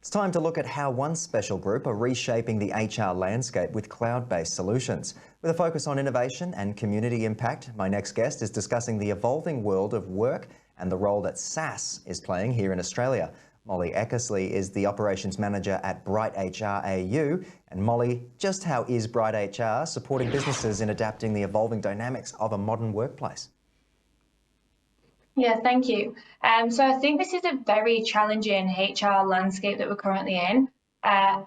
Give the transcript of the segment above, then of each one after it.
It's time to look at how one special group are reshaping the HR landscape with cloud-based solutions. With a focus on innovation and community impact, my next guest is discussing the evolving world of work and the role that SaaS is playing here in Australia. Mollie Eckersley is the Operations Manager at BrightHR AU. And Mollie, just how is BrightHR supporting businesses in adapting the evolving dynamics of a modern workplace? Yeah, thank you. So I think this is a very challenging HR landscape that we're currently in.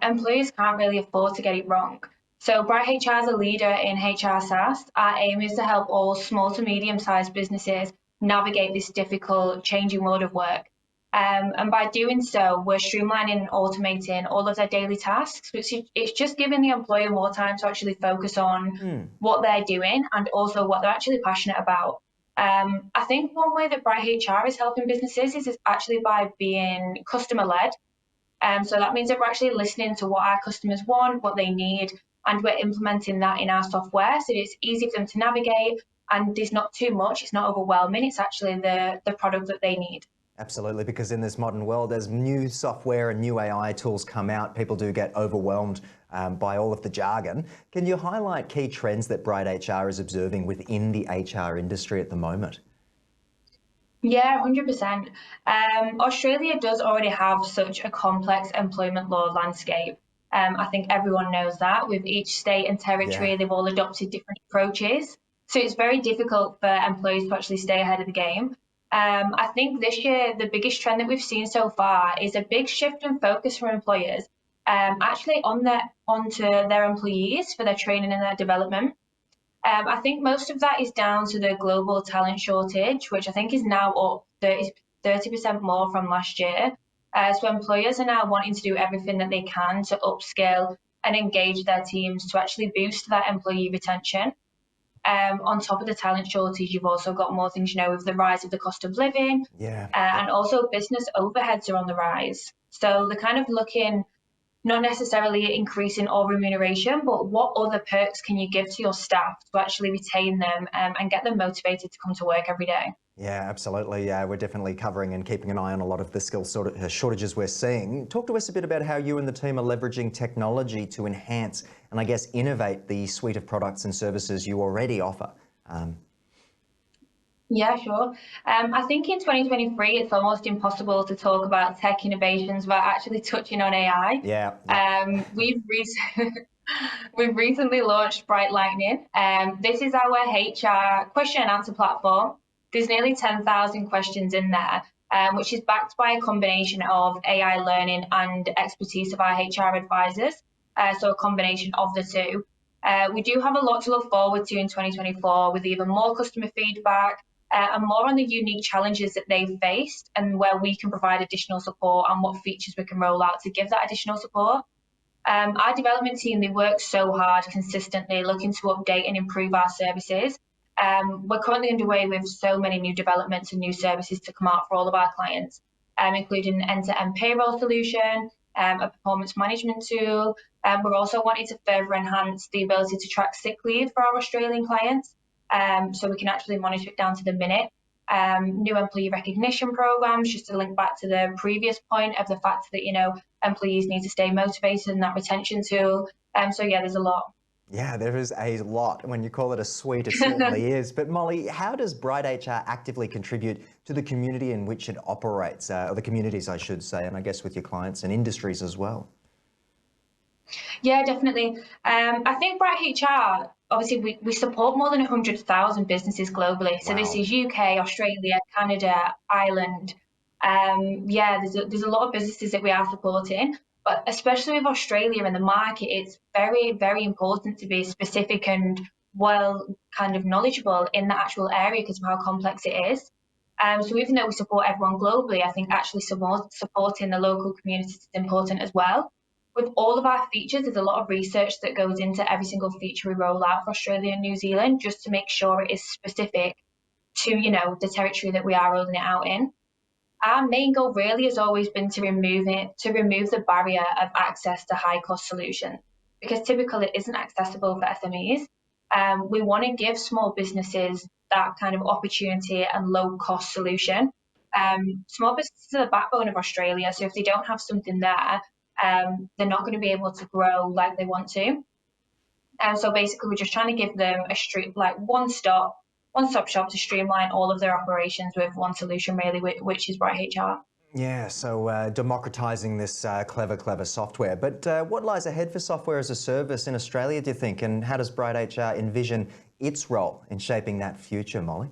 Employers can't really afford to get it wrong. So BrightHR is a leader in HR SaaS. Our aim is to help all small to medium-sized businesses navigate this difficult, changing world of work. And by doing so, we're streamlining and automating all of their daily tasks, which it's just giving the employer more time to actually focus on what they're doing and also what they're actually passionate about. I think one way that BrightHR is helping businesses is actually by being customer-led. So that means that we're actually listening to what our customers want, what they need, and we're implementing that in our software so it's easy for them to navigate and there's not too much, it's not overwhelming, it's actually the product that they need. Absolutely, because in this modern world, as new software and new AI tools come out, people do get overwhelmed by all of the jargon. Can you highlight key trends that BrightHR is observing within the HR industry at the moment? Yeah, 100%. Australia does already have such a complex employment law landscape. I think everyone knows that. With each state and territory, they've all adopted different approaches. So it's very difficult for employees to actually stay ahead of the game. I think this year, the biggest trend that we've seen so far is a big shift in focus from employers actually onto their employees for their training and their development. I think most of that is down to the global talent shortage, which I think is now up 30% more from last year. So employers are now wanting to do everything that they can to upskill and engage their teams to actually boost that employee retention. On top of the talent shortage, you've also got more things, with the rise of the cost of living, and also business overheads are on the rise. So they're kind of looking not necessarily at increasing all remuneration, but what other perks can you give to your staff to actually retain them and get them motivated to come to work every day? Yeah, absolutely. Yeah, we're definitely covering and keeping an eye on a lot of the skill shortages we're seeing. Talk to us a bit about how you and the team are leveraging technology to enhance and I guess innovate the suite of products and services you already offer. Yeah, sure. I think in 2023, it's almost impossible to talk about tech innovations without actually touching on AI. Yeah. We've recently launched Bright Lightning. This is our HR question and answer platform. There's nearly 10,000 questions in there, which is backed by a combination of AI learning and expertise of our HR advisors. So a combination of the two. We do have a lot to look forward to in 2024 with even more customer feedback and more on the unique challenges that they've faced and where we can provide additional support and what features we can roll out to give that additional support. Our development team, they work so hard consistently looking to update and improve our services. We're currently underway with so many new developments and new services to come out for all of our clients, including an end-to-end payroll solution, a performance management tool. We're also wanting to further enhance the ability to track sick leave for our Australian clients, so we can actually monitor it down to the minute. New employee recognition programs, just to link back to the previous point of the fact that, employees need to stay motivated in that retention tool. So yeah, there's a lot. Yeah, there is a lot. When you call it a suite, it certainly is. But Mollie, how does BrightHR actively contribute to the community in which it operates, or the communities, I should say, and I guess with your clients and industries as well? Yeah, definitely. I think BrightHR, obviously, we support more than 100,000 businesses globally. So this is UK, Australia, Canada, Ireland. Yeah, there's a lot of businesses that we are supporting, but especially with Australia and the market, it's very, very important to be specific and well kind of knowledgeable in the actual area because of how complex it is. So even though we support everyone globally, I think actually supporting the local communities is important as well. With all of our features, there's a lot of research that goes into every single feature we roll out for Australia and New Zealand, just to make sure it is specific to, the territory that we are rolling it out in. Our main goal really has always been to remove the barrier of access to high cost solutions, because typically it isn't accessible for SMEs. We want to give small businesses that kind of opportunity and low cost solution. Small businesses are the backbone of Australia, so if they don't have something there, they're not going to be able to grow like they want to. And so basically, we're just trying to give them a one-stop shop to streamline all of their operations with one solution, really, which is BrightHR. Yeah, so democratising this clever software. But what lies ahead for software as a service in Australia, do you think? And how does BrightHR envision its role in shaping that future, Mollie?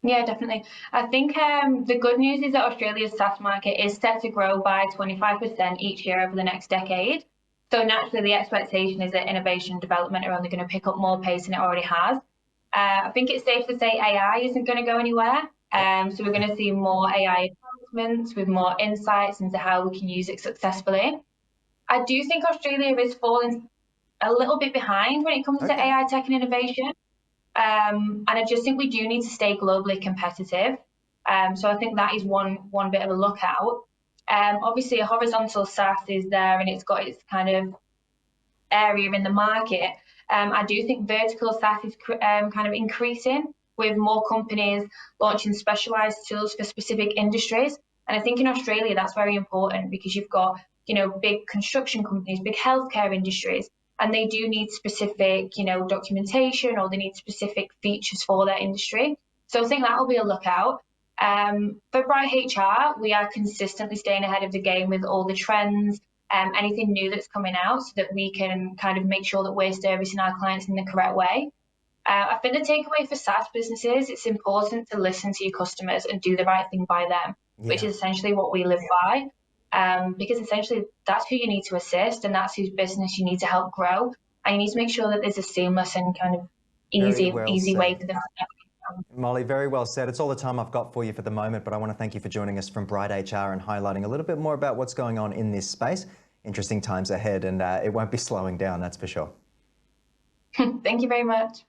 Yeah, definitely. I think the good news is that Australia's SaaS market is set to grow by 25% each year over the next decade. So naturally, the expectation is that innovation and development are only going to pick up more pace than it already has. I think it's safe to say AI isn't going to go anywhere. So we're going to see more AI advancements with more insights into how we can use it successfully. I do think Australia is falling a little bit behind when it comes to AI tech and innovation. And I just think we do need to stay globally competitive. So I think that is one bit of a lookout. Obviously, a horizontal SaaS is there and it's got its kind of area in the market. I do think vertical SaaS is kind of increasing with more companies launching specialized tools for specific industries. And I think in Australia that's very important because you've got big construction companies, big healthcare industries, and they do need specific documentation, or they need specific features for their industry. So I think that will be a lookout. For BrightHR, we are consistently staying ahead of the game with all the trends, anything new that's coming out, so that we can kind of make sure that we're servicing our clients in the correct way. I think the takeaway for SaaS businesses, it's important to listen to your customers and do the right thing by them, which is essentially what we live by. Because essentially that's who you need to assist and that's whose business you need to help grow. And you need to make sure that there's a seamless and kind of easy way for them. Mollie, very well said. It's all the time I've got for you for the moment, but I want to thank you for joining us from BrightHR and highlighting a little bit more about what's going on in this space. Interesting times ahead, and it won't be slowing down, that's for sure. Thank you very much.